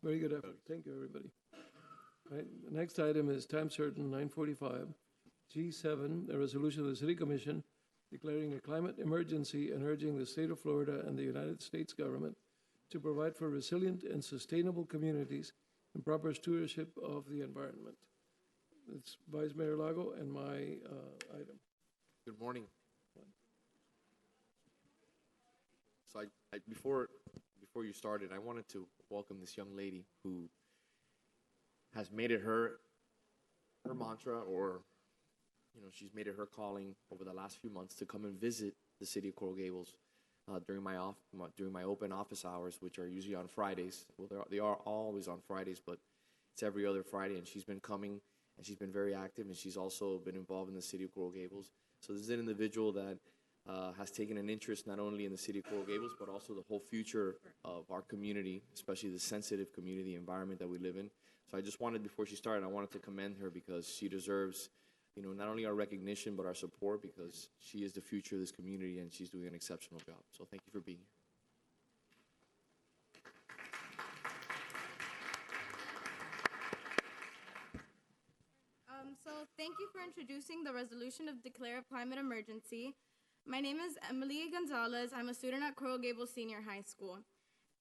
Very good effort. Thank you, everybody. Right. The next item is time certain 9:45. G7, a resolution of the City Commission declaring a climate emergency and urging the state of Florida and the United States government to provide for resilient and sustainable communities and proper stewardship of the environment. It's Vice Mayor Lago and my item. Good morning. So before you started, I wanted to welcome this young lady who has made it her mantra, or she's made it her calling over the last few months to come and visit the city of Coral Gables during my open office hours, which are usually on Fridays. Well, they are always on Fridays, but it's every other Friday, and she's been coming, and she's been very active, and she's also been involved in the city of Coral Gables. So this is an individual that has taken an interest not only in the city of Coral Gables, but also the whole future of our community, especially the sensitive community environment that we live in. So I just wanted, before she started, I wanted to commend her because she deserves, not only our recognition, but our support, because she is the future of this community and she's doing an exceptional job. So thank you for being here. So thank you for introducing the resolution of declare a climate emergency. My name is Emily Gonzalez. I'm a student at Coral Gables Senior High School.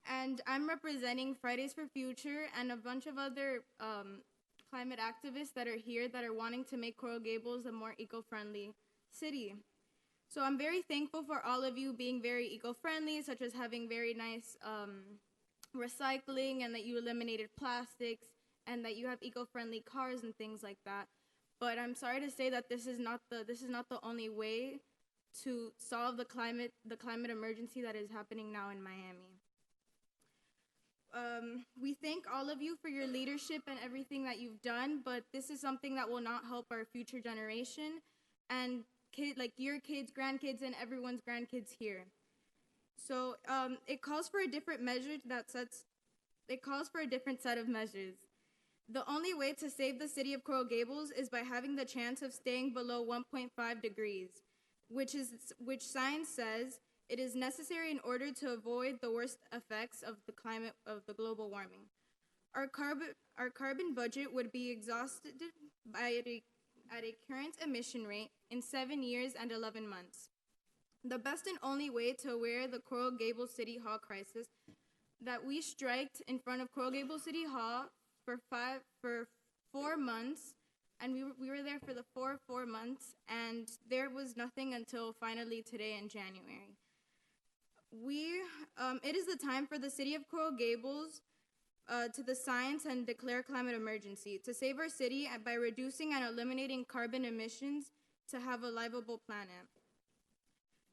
And I'm representing Fridays for Future and a bunch of other climate activists that are here that are wanting to make Coral Gables a more eco-friendly city. So I'm very thankful for all of you being very eco-friendly, such as having very nice recycling, and that you eliminated plastics, and that you have eco-friendly cars and things like that. But I'm sorry to say that this is not the only way to solve the climate emergency that is happening now in Miami. We thank all of you for your leadership and everything that you've done, but this is something that will not help our future generation and your kids, grandkids, and everyone's grandkids here. So it calls for a different set of measures. The only way to save the city of Coral Gables is by having the chance of staying below 1.5 degrees, which science says it is necessary in order to avoid the worst effects of the global warming. Our carbon budget would be exhausted at a current emission rate in 7 years and 11 months. The best and only way to aware the Coral Gables City Hall crisis that we striked in front of Coral Gables City Hall for 4 months, and we were there for the 4 months, and there was nothing until finally today in January. It is the time for the city of Coral Gables to the science and declare climate emergency to save our city by reducing and eliminating carbon emissions to have a livable planet.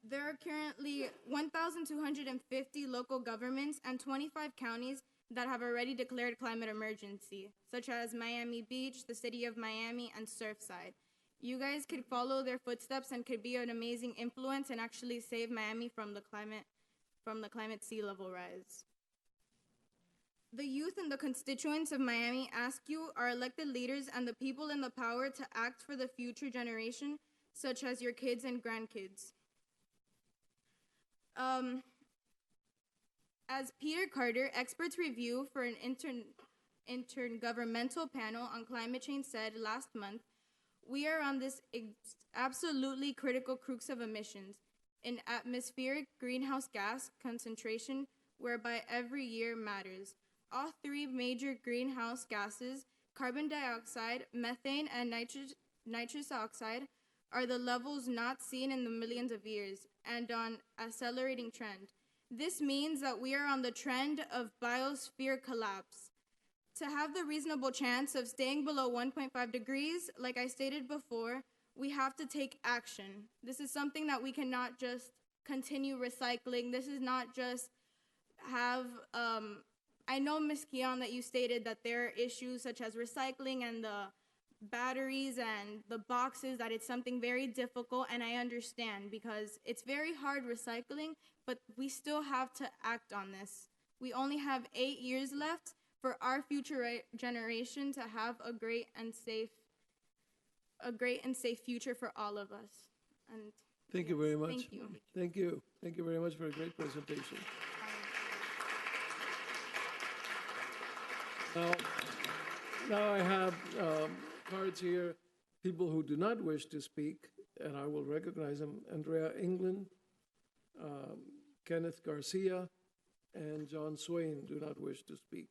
There are currently 1,250 local governments and 25 counties that have already declared climate emergency, such as Miami Beach, the city of Miami, and Surfside. You guys could follow their footsteps and could be an amazing influence and actually save Miami from the climate sea level rise. The youth and the constituents of Miami ask you, our elected leaders and the people in the power, to act for the future generation, such as your kids and grandkids. As Peter Carter, experts review for an intergovernmental panel on climate change, said last month, we are on this absolutely critical crux of emissions, an atmospheric greenhouse gas concentration whereby every year matters. All three major greenhouse gases, carbon dioxide, methane, and nitrous oxide, are the levels not seen in the millions of years and on accelerating trend. This means that we are on the trend of biosphere collapse. To have the reasonable chance of staying below 1.5 degrees, like I stated before, we have to take action. This is something that we cannot just continue recycling. This is not just have, I know, Ms. Keon, that you stated that there are issues such as recycling and the batteries and the boxes, that it's something very difficult, and I understand because it's very hard recycling, but we still have to act on this. We only have 8 years left for our future generation to have a great and safe future for all of us. And thank you very much. Thank you. Thank you. Thank you very much for a great presentation. Now, now I have cards here, people who do not wish to speak, and I will recognize them. Andrea England, Kenneth Garcia, and John Swain do not wish to speak.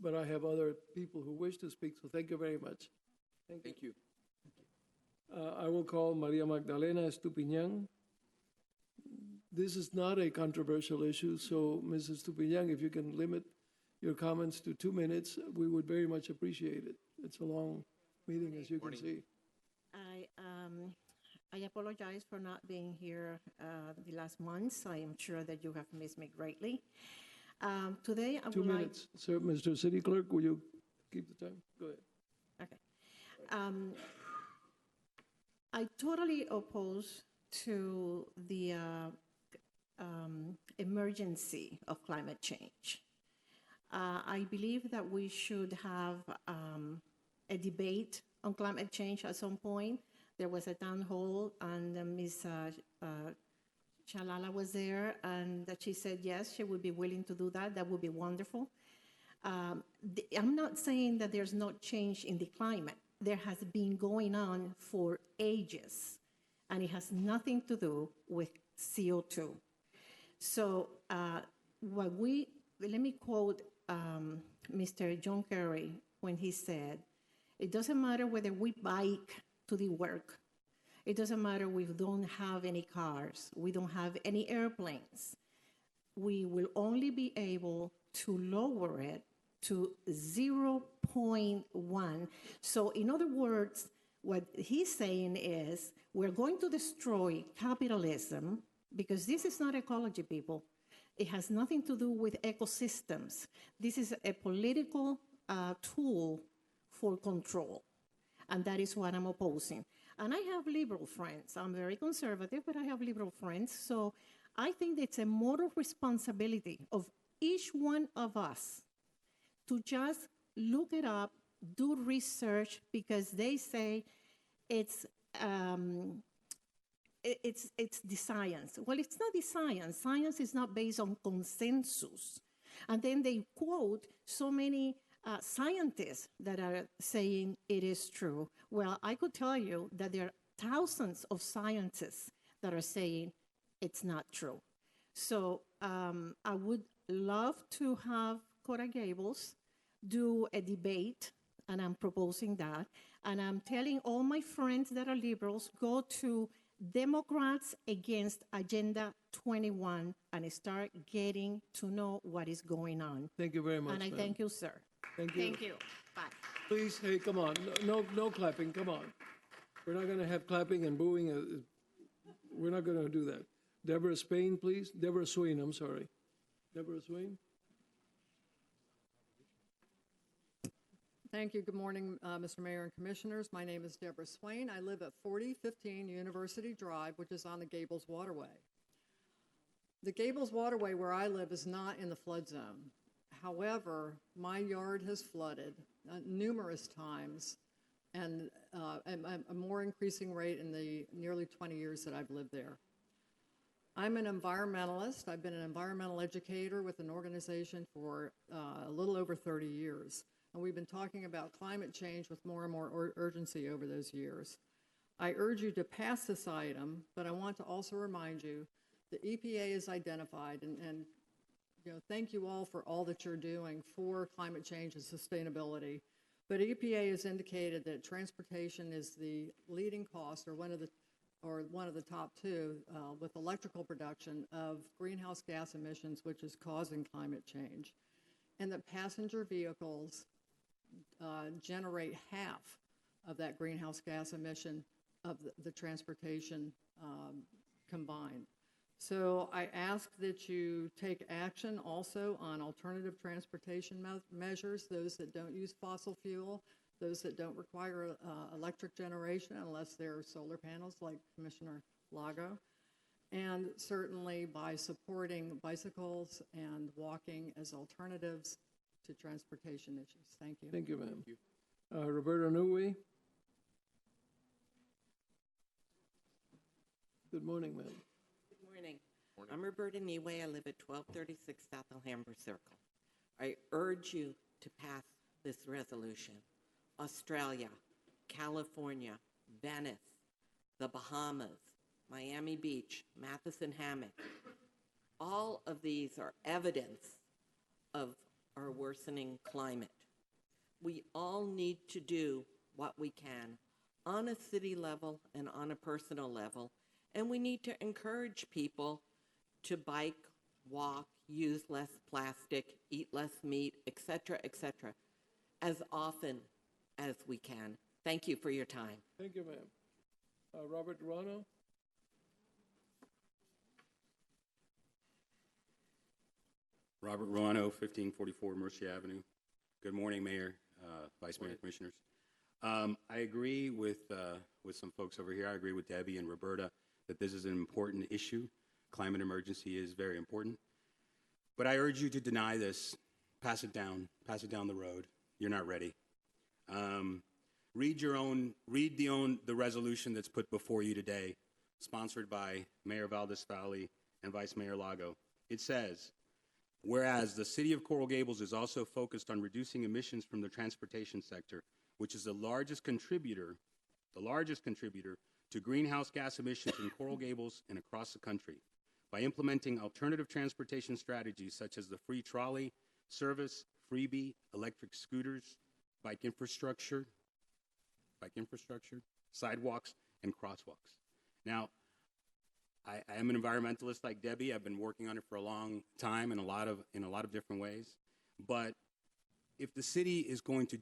But I have other people who wish to speak, so thank you very much. Thank you. I will call Maria Magdalena Estupiñán. This is not a controversial issue, so Mrs. Estupiñán, if you can limit your comments to 2 minutes, we would very much appreciate it. It's a long meeting, as you can see. I apologize for not being here the last months. I am sure that you have missed me greatly. Today, I 2 would like... minutes. Sir, Mr. City Clerk, will you keep the time? Go ahead. Okay. I totally oppose to the emergency of climate change. I believe that we should have a debate on climate change at some point. There was a town hall, and Ms. Shalala was there, and that she said yes, she would be willing to do that. That would be wonderful. I'm not saying that there's no change in the climate. There has been going on for ages, and it has nothing to do with CO2. So let me quote Mr. John Kerry when he said, it doesn't matter whether we bike to the work. It doesn't matter we don't have any cars. We don't have any airplanes. We will only be able to lower it to 0.1. So in other words, what he's saying is we're going to destroy capitalism because this is not ecology, people. It has nothing to do with ecosystems. This is a political tool for control, and that is what I'm opposing. And I have liberal friends. I'm very conservative, but I have liberal friends. So I think it's a moral responsibility of each one of us to just look it up, do research, because they say it's the science. Well, it's not the science. Science is not based on consensus. And then they quote so many scientists that are saying it is true. Well, I could tell you that there are thousands of scientists that are saying it's not true. So I would love to have Coral Gables do a debate, and I'm proposing that. And I'm telling all my friends that are liberals, go to Democrats Against Agenda 21 and start getting to know what is going on. Thank you very much, And I ma'am. thank you, sir. Thank you. Thank you. Bye. Please, hey, come on. No clapping, come on. We're not going to have clapping and booing. We're not going to do that. Deborah Spain, please. Deborah Swain, I'm sorry. Deborah Swain? Thank you. Good morning, Mr. Mayor and Commissioners. My name is Deborah Swain. I live at 4015 University Drive, which is on the Gables Waterway. The Gables Waterway where I live is not in the flood zone. However, my yard has flooded numerous times and a more increasing rate in the nearly 20 years that I've lived there. I'm an environmentalist. I've been an environmental educator with an organization for a little over 30 years. And we've been talking about climate change with more and more urgency over those years. I urge you to pass this item, but I want to also remind you the EPA is identified, and thank you all for all that you're doing for climate change and sustainability. But EPA has indicated that transportation is the leading cost, or one of the top two, with electrical production of greenhouse gas emissions, which is causing climate change, and that passenger vehicles generate half of that greenhouse gas emission of the transportation combined. So I ask that you take action also on alternative transportation measures, those that don't use fossil fuel, those that don't require electric generation unless they're solar panels like Commissioner Lago, and certainly by supporting bicycles and walking as alternatives to transportation issues. Thank you. Thank you, ma'am. Roberta Newey. Good morning, ma'am. Good morning. I'm Roberta Niwe. I live at 1236 South Alhambra Circle. I urge you to pass this resolution. Australia, California, Venice, the Bahamas, Miami Beach, Matheson Hammock. All of these are evidence of our worsening climate. We all need to do what we can on a city level and on a personal level, and we need to encourage people to bike, walk, use less plastic, eat less meat, etc., as often as we can. Thank you for your time. Thank you, ma'am. Robert Ruano? Robert Ruano, 1544 Mercy Avenue. Good morning, Mayor, Vice Mayor, Commissioners. I agree with some folks over here. I agree with Debbie and Roberta that this is an important issue. Climate emergency is very important. But I urge you to deny this. Pass it down the road. You're not ready. Read the resolution that's put before you today, sponsored by Mayor Valdez-Fowley and Vice Mayor Lago. It says, whereas the city of Coral Gables is also focused on reducing emissions from the transportation sector, which is the largest contributor to greenhouse gas emissions in Coral Gables and across the country, by implementing alternative transportation strategies such as the free trolley service, freebie, electric scooters, bike infrastructure, sidewalks, and crosswalks. Now, I am an environmentalist like Debbie. I've been working on it for a long time in a lot of different ways. But if the city is going to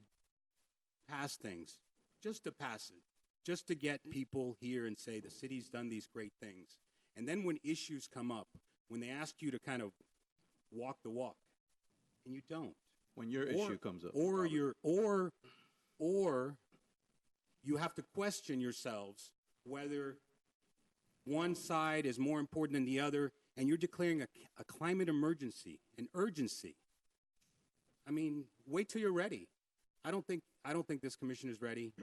pass things, just to pass it, just to get people here and say the city's done these great things, and then when issues come up, when they ask you to kind of walk the walk, and you don't. When your issue comes up. Or you have to question yourselves whether one side is more important than the other, and you're declaring a climate emergency, an urgency. I mean, wait till you're ready. I don't think this commission is ready,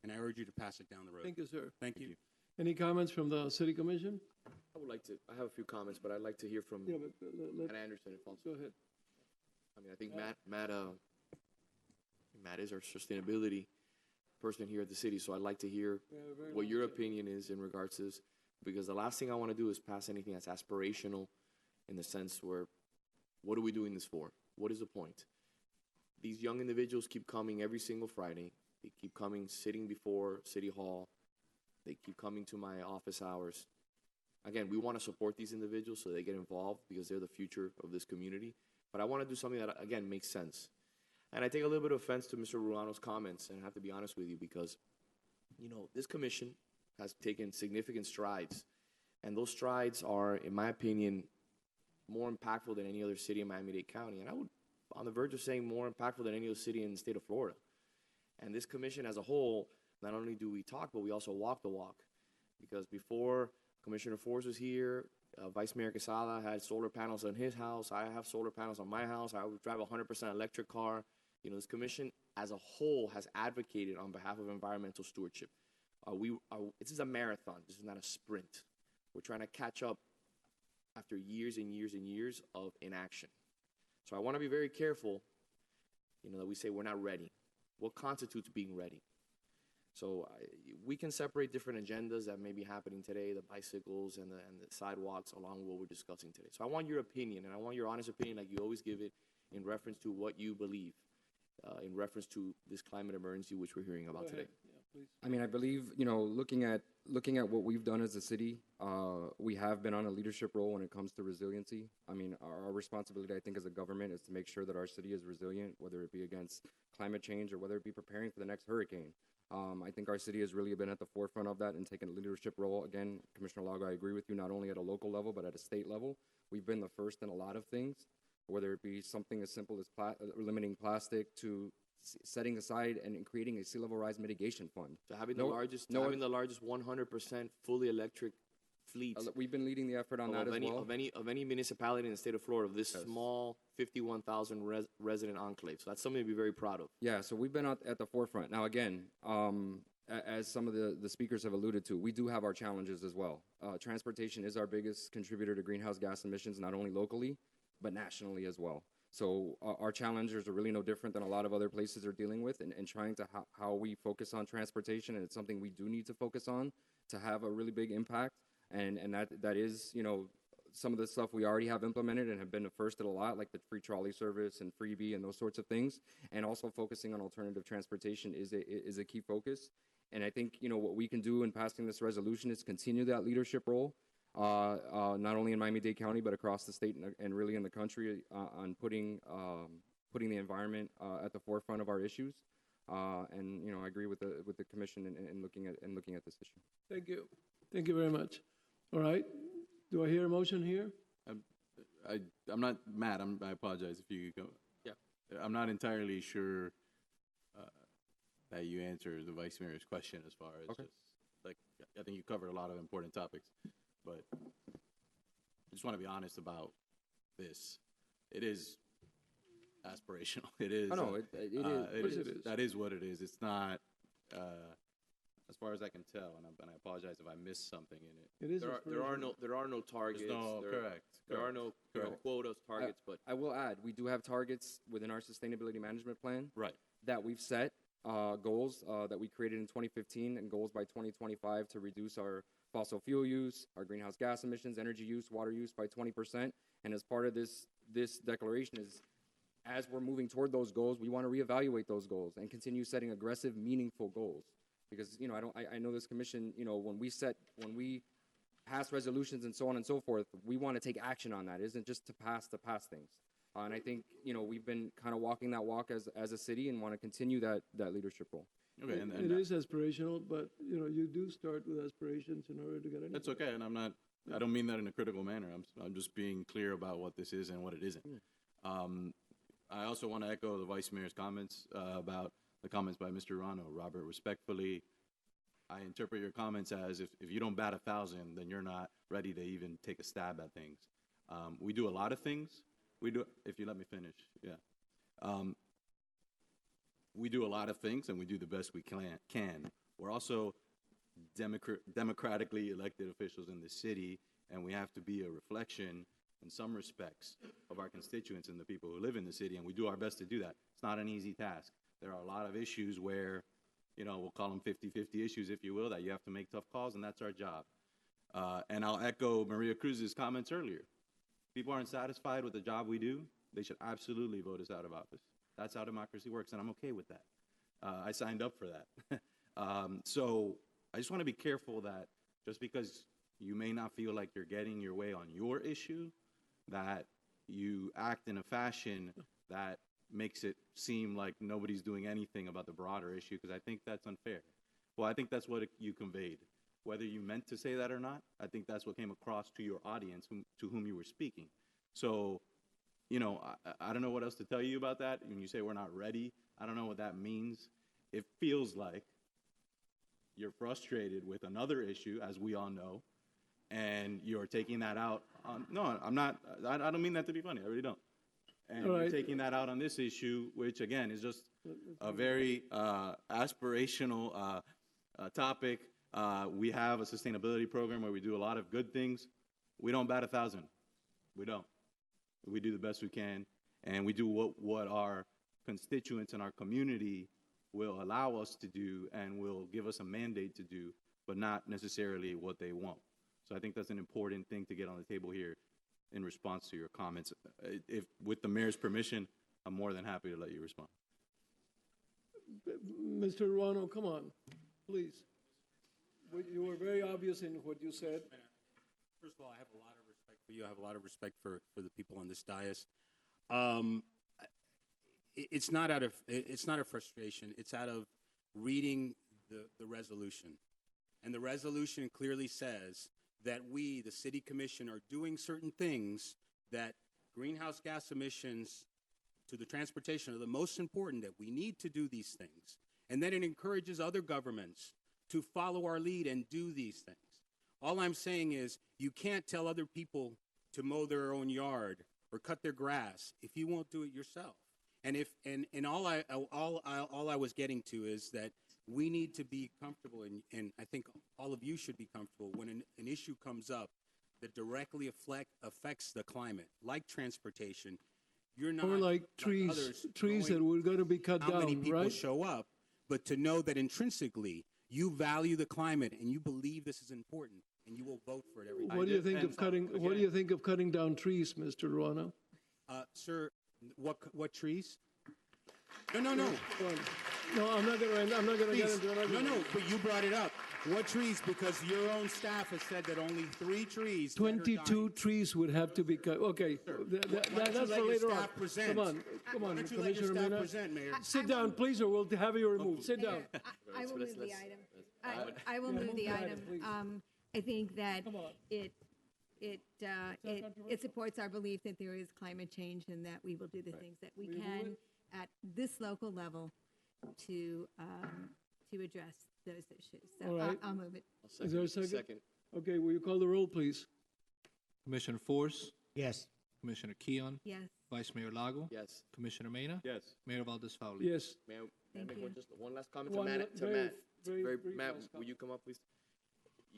and I urge you to pass it down the road. Thank you, sir. Thank you. Any comments from the city commission? I have a few comments, but I'd like to hear from Yeah, but Matt Anderson if possible. go ahead. I mean, I think Matt is our sustainability person here at the city, so I'd like to hear what your opinion is in regards to this, because the last thing I want to do is pass anything that's aspirational in the sense where, what are we doing this for? What is the point? These young individuals keep coming every single Friday. They keep coming, sitting before City Hall. They keep coming to my office hours. Again, we want to support these individuals so they get involved because they're the future of this community. But I want to do something that, again, makes sense. And I take a little bit of offense to Mr. Ruano's comments, and I have to be honest with you because, you know, this commission has taken significant strides. And those strides are, in my opinion, more impactful than any other city in Miami-Dade County. And I would, on the verge of saying more impactful than any other city in the state of Florida. And this commission as a whole, not only do we talk, but we also walk the walk. Because before Commissioner Force was here, Vice Mayor Quesada had solar panels on his house. I have solar panels on my house. I would drive a 100% electric car. You know, this commission as a whole has advocated on behalf of environmental stewardship. This is a marathon. This is not a sprint. We're trying to catch up after years and years and years of inaction. So I want to be very careful, you know, that we say we're not ready. What constitutes being ready? So we can separate different agendas that may be happening today, the bicycles and the sidewalks, along with what we're discussing today. So I want your opinion, and I want your honest opinion like you always give it in reference to what you believe, in reference to this climate emergency which we're hearing about today. I mean, I believe, you know, looking at what we've done as a city, we have been on a leadership role when it comes to resiliency. I mean, our responsibility, I think, as a government is to make sure that our city is resilient, whether it be against climate change or whether it be preparing for the next hurricane. I think our city has really been at the forefront of that and taken a leadership role. Again, Commissioner Lago, I agree with you, not only at a local level, but at a state level. We've been the first in a lot of things, whether it be something as simple as limiting plastic to setting aside and creating a sea level rise mitigation fund. So having the largest 100% fully electric fleet. We've been leading the effort on that as well. Of any municipality in the state of Florida, of this small 51,000 resident enclave. So that's something to be very proud of. Yeah, so we've been at the forefront. Now, again, as some of the speakers have alluded to, we do have our challenges as well. Transportation is our biggest contributor to greenhouse gas emissions, not only locally, but nationally as well. So our challenges are really no different than a lot of other places are dealing with, and trying to how we focus on transportation, and it's something we do need to focus on to have a really big impact. And that is, you know, some of the stuff we already have implemented and have been first at a lot, like the free trolley service and freebie and those sorts of things. And also focusing on alternative transportation is a key focus. And I think, you know, what we can do in passing this resolution is continue that leadership role, not only in Miami-Dade County, but across the state and really in the country, on putting the environment at the forefront of our issues. And, you know, I agree with the commission in looking at this issue. Thank you. Thank you very much. All right. Do I hear a motion here? I'm not mad. I apologize if you go. Yeah. I'm not entirely sure that you answered the vice mayor's question as far as just like, I think you covered a lot of important topics, but I just want to be honest about this. It is aspirational. It is. Oh, no, it is. That is what it is. It's not. As far as I can tell, and I apologize if I missed something in it. It is. There are no targets. Correct. There are no quotas, targets, but I will add, we do have targets within our sustainability management plan. Right. That we've set, goals that we created in 2015 and goals by 2025 to reduce our fossil fuel use, our greenhouse gas emissions, energy use, water use by 20%. And as part of this declaration is, as we're moving toward those goals, we want to reevaluate those goals and continue setting aggressive, meaningful goals. Because, you know, I know this commission, you know, when we pass resolutions and so on and so forth, we want to take action on that. It isn't just to pass things. And I think, you know, we've been kind of walking that walk as a city and want to continue that leadership role. Okay, It is aspirational, but, you know, you do start with aspirations in order to get anything. That's okay, and I don't mean that in a critical manner. I'm just being clear about what this is and what it isn't. I also want to echo the vice mayor's comments about the comments by Mr. Rano. Robert, respectfully, I interpret your comments as if you don't bat 1,000, then you're not ready to even take a stab at things. We do a lot of things. If you let me finish, yeah. We do a lot of things, and we do the best we can. We're also democratically elected officials in the city, and we have to be a reflection in some respects of our constituents and the people who live in the city, and we do our best to do that. It's not an easy task. There are a lot of issues where, you know, we'll call them 50-50 issues, if you will, that you have to make tough calls, and that's our job. And I'll echo Maria Cruz's comments earlier. People aren't satisfied with the job we do. They should absolutely vote us out of office. That's how democracy works, and I'm okay with that. I signed up for that. So I just want to be careful that just because you may not feel like you're getting your way on your issue, that you act in a fashion that makes it seem like nobody's doing anything about the broader issue, because I think that's unfair. Well, I think that's what you conveyed. Whether you meant to say that or not, I think that's what came across to your audience, to whom you were speaking. So, you know, I don't know what else to tell you about that. When you say we're not ready, I don't know what that means. It feels like you're frustrated with another issue, as we all know, and you're taking that out on, no, I'm not, I don't mean that to be funny, I really don't. And you're taking that out on this issue, which again is just a very aspirational topic. We have a sustainability program where we do a lot of good things. We don't bat 1,000. We don't. We do the best we can, and we do what our constituents and our community will allow us to do and will give us a mandate to do, but not necessarily what they want. So I think that's an important thing to get on the table here in response to your comments. If, with the mayor's permission, I'm more than happy to let you respond. Mr. Ruano, come on, please. You were very obvious in what you said. First of all, I have a lot of respect for you. I have a lot of respect for the people on this dais. It's not out of frustration. It's out of reading the resolution. And the resolution clearly says that we, the city commission, are doing certain things that greenhouse gas emissions to the transportation are the most important, that we need to do these things. And then it encourages other governments to follow our lead and do these things. All I'm saying is you can't tell other people to mow their own yard or cut their grass if you won't do it yourself. And all I was getting to is that we need to be comfortable, and I think all of you should be comfortable when an issue comes up that directly affects the climate, like transportation. you're not Or like trees, others trees knowing that were going to be cut how many down, people right? show up, but to know that intrinsically you value the climate and you believe this is important and you will vote for it every day. What do you think of cutting, what do you think of cutting down trees, Mr. Ruano? Sir, what trees? No. No, I'm not gonna get Trees. into it. No, but you brought it up. What trees? Because your own staff has said that only 3 trees. that are 22 dying. trees would have to be cut. Okay, Why that's don't you for let your later on. staff present? Come on, Why don't you let your Commissioner staff Mena. present, Mayor? Sit down, please, or we'll have you removed. Sit down. I will move the item. I will move the item. I think that it supports our belief that there is climate change and that we will do the things that we can at this local level to address those issues. So All right. I'll move it. Is there a second? Okay, will you call the roll, please? Commissioner Force, Yes. Commissioner Keon, Yes. Vice Mayor Lago, Yes. Commissioner Mena, Yes. Mayor Valdez-Fowler. Yes. May I Thank make you. just one last comment to One Matt? la- very- very brief Matt, last will comment. you come up, please?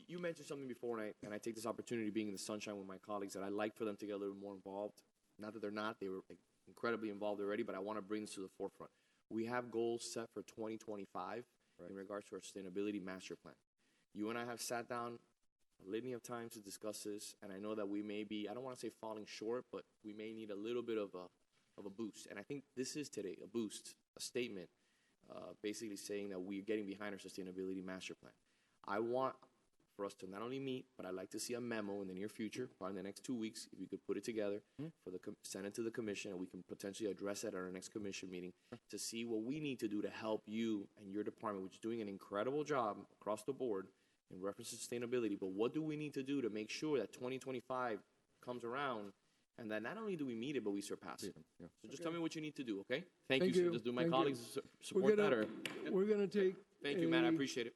You mentioned something before, and I take this opportunity being in the sunshine with my colleagues that I'd like for them to get a little more involved. Not that they're not, they were incredibly involved already, but I want to bring this to the forefront. We have goals set for 2025 in regards to our sustainability master plan. You and I have sat down a litany of times to discuss this, and I know that we may be, I don't want to say falling short, but we may need a little bit of a boost. And I think this is today, a boost, a statement, basically saying that we're getting behind our sustainability master plan. I want for us to not only meet, but I'd like to see a memo in the near future, probably in the next 2 weeks, if you could put it together for the send it to the commission, and we can potentially address it at our next commission meeting to see what we need to do to help you and your department, which is doing an incredible job across the board in reference to sustainability. But what do we need to do to make sure that 2025 comes around and that not only do we meet it, but we surpass it? So just tell me what you need to do, okay? Thank you, sir. Just do my Thank you. colleagues support that, or We're gonna take. thank you, Matt. I appreciate it.